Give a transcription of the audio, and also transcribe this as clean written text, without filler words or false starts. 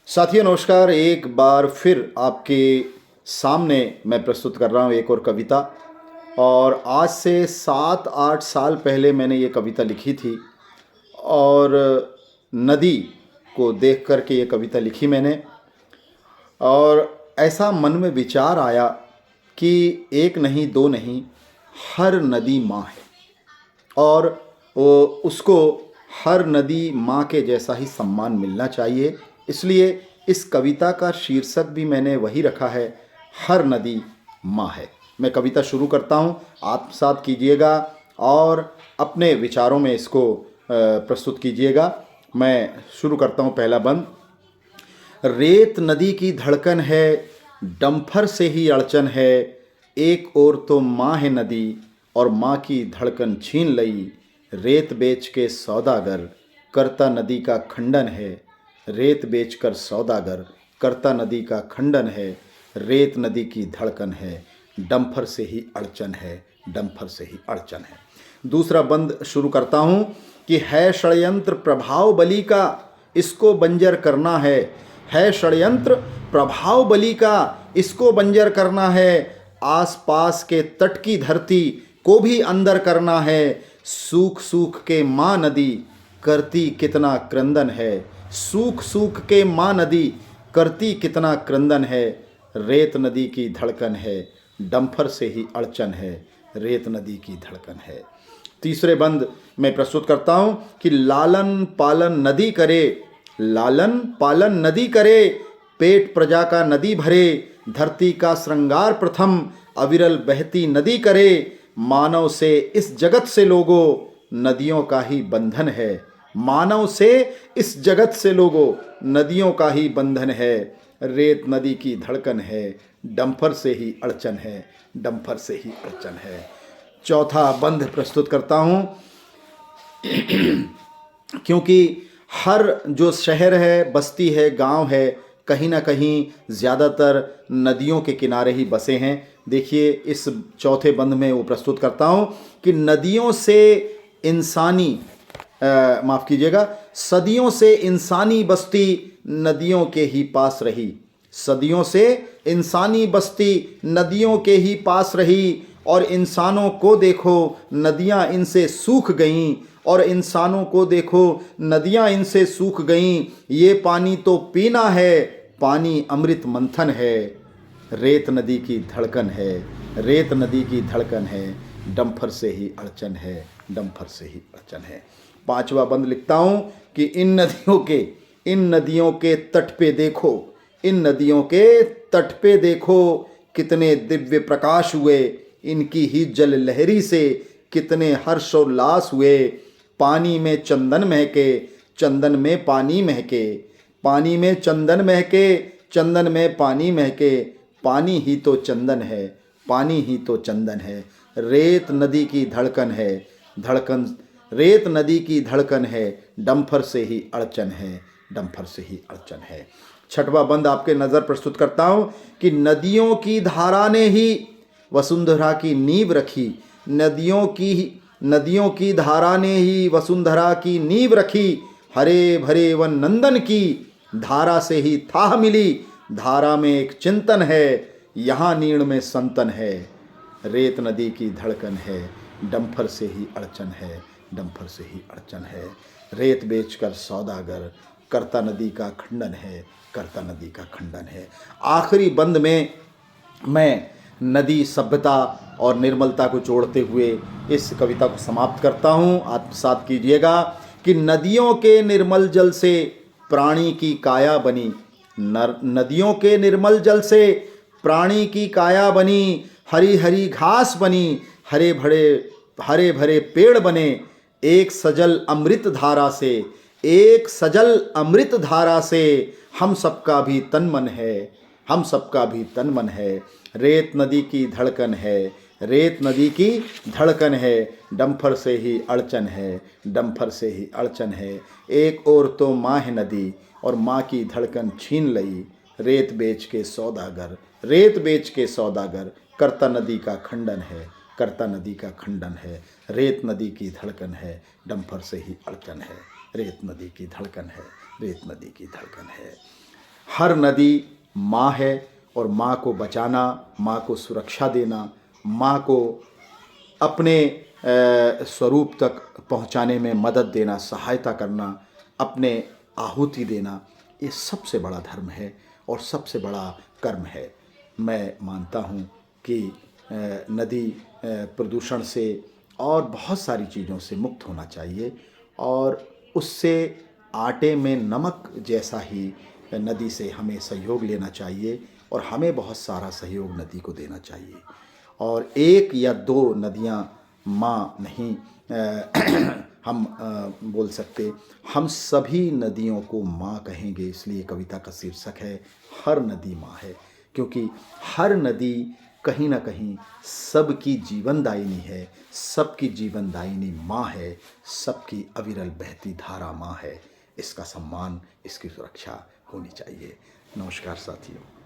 साथियों नमस्कार। एक बार फिर आपके सामने मैं प्रस्तुत कर रहा हूँ एक और कविता। और आज से 7-8 साल पहले मैंने ये कविता लिखी थी और नदी को देख कर के ये कविता लिखी मैंने। और ऐसा मन में विचार आया कि एक नहीं दो नहीं, हर नदी माँ है और उसको हर नदी माँ के जैसा ही सम्मान मिलना चाहिए। इसलिए इस कविता का शीर्षक भी मैंने वही रखा है, हर नदी माँ है। मैं कविता शुरू करता हूँ, आप साथ कीजिएगा और अपने विचारों में इसको प्रस्तुत कीजिएगा। मैं शुरू करता हूँ। पहला बंद। रेत नदी की धड़कन है, डंफर से ही अड़चन है। एक ओर तो माँ है नदी और माँ की धड़कन छीन लई। रेत बेच के सौदागर करता नदी का खंडन है। रेत बेचकर सौदागर करता नदी का खंडन है। रेत नदी की धड़कन है, डंफर से ही अड़चन है, डंफर से ही अड़चन है। दूसरा बंद शुरू करता हूँ कि है षड्यंत्र प्रभाव बली का, इसको बंजर करना है षड्यंत्र प्रभाव बली का, इसको बंजर करना है। आसपास के तट की धरती को भी अंदर करना है। सूख सूख के माँ नदी करती कितना क्रंदन है। सूख सूख के माँ नदी करती कितना क्रंदन है। रेत नदी की धड़कन है, डंफर से ही अड़चन है। रेत नदी की धड़कन है। तीसरे बंद मैं प्रस्तुत करता हूँ कि लालन पालन नदी करे, लालन पालन नदी करे। पेट प्रजा का नदी भरे, धरती का श्रृंगार प्रथम अविरल बहती नदी करे। मानव से इस जगत से लोगों नदियों का ही बंधन है। मानव से इस जगत से लोगों नदियों का ही बंधन है। रेत नदी की धड़कन है, डंफर से ही अड़चन है, डंफर से ही अड़चन है। चौथा बंद प्रस्तुत करता हूँ क्योंकि हर जो शहर है, बस्ती है, गांव है, कहीं ना कहीं ज़्यादातर नदियों के किनारे ही बसे हैं। देखिए इस चौथे बंद में वो प्रस्तुत करता हूँ कि नदियों से इंसानी माफ़ कीजिएगा, सदियों से इंसानी बस्ती नदियों के ही पास रही। सदियों से इंसानी बस्ती नदियों के ही पास रही। और इंसानों को देखो नदियाँ इनसे सूख गईं, और इंसानों को देखो नदियाँ इनसे सूख गईं। ये पानी तो पीना है, पानी अमृत मंथन है। रेत नदी की धड़कन है, रेत नदी की धड़कन है, डंफर से ही अड़चन है, डंफर से ही अड़चन है। पांचवा बंद लिखता हूँ कि इन नदियों के तट पे देखो, इन नदियों के तट पे देखो कितने दिव्य प्रकाश हुए। इनकी ही जल लहरी से कितने हर्षोल्लास हुए। पानी में चंदन महके, चंदन में पानी महके, पानी में चंदन महके, चंदन में पानी महके। पानी ही तो चंदन है, पानी ही तो चंदन है। रेत नदी की धड़कन है, धड़कन रेत नदी की धड़कन है, डंफर से ही अड़चन है, डंफर से ही अड़चन है। छठवां बंद आपके नज़र प्रस्तुत करता हूँ कि नदियों की धारा ने ही वसुंधरा की नींव रखी। नदियों की धारा ने ही वसुंधरा की नींव रखी। हरे भरे वन नंदन की धारा से ही थाह मिली। धारा में एक चिंतन है, यहाँ नीण में संतन है। रेत नदी की धड़कन है, डंफर से ही अड़चन है, डंफर से ही अड़चन है। रेत बेचकर सौदागर करता नदी का खंडन है, करता नदी का खंडन है। आखिरी बंद में मैं नदी सभ्यता और निर्मलता को जोड़ते हुए इस कविता को समाप्त करता हूँ। आप साथ कीजिएगा कि नदियों के निर्मल जल से प्राणी की काया बनी। नदियों के निर्मल जल से प्राणी की काया बनी। हरी हरी घास बनी, हरे भरे पेड़ बने। एक सजल अमृत धारा से, एक सजल अमृत धारा से हम सबका भी तन मन है, हम सबका भी तन मन है। रेत नदी की धड़कन है, रेत नदी की धड़कन है, डंफर से ही अड़चन है, डंफर से ही अड़चन है। एक और तो माँ है नदी और माँ की धड़कन छीन लई। रेत बेच के सौदागर, रेत बेच के सौदागर करता नदी का खंडन है, करता नदी का खंडन है। रेत नदी की धड़कन है, डंफर से ही अड़चन है। रेत नदी की धड़कन है, रेत नदी की धड़कन है। हर नदी माँ है और माँ को बचाना, माँ को सुरक्षा देना, माँ को अपने स्वरूप तक पहुँचाने में मदद देना, सहायता करना, अपने आहुति देना, ये सबसे बड़ा धर्म है और सबसे बड़ा कर्म है। मैं मानता हूँ कि नदी प्रदूषण से और बहुत सारी चीज़ों से मुक्त होना चाहिए और उससे आटे में नमक जैसा ही नदी से हमें सहयोग लेना चाहिए और हमें बहुत सारा सहयोग नदी को देना चाहिए। और एक या दो नदियाँ माँ नहीं हम बोल सकते, हम सभी नदियों को माँ कहेंगे। इसलिए कविता का शीर्षक है हर नदी माँ है, क्योंकि हर नदी कहीं ना कहीं सबकी जीवनदायिनी है, सबकी जीवनदायिनी माँ है, सबकी अविरल बहती धारा माँ है। इसका सम्मान, इसकी सुरक्षा होनी चाहिए। नमस्कार साथियों।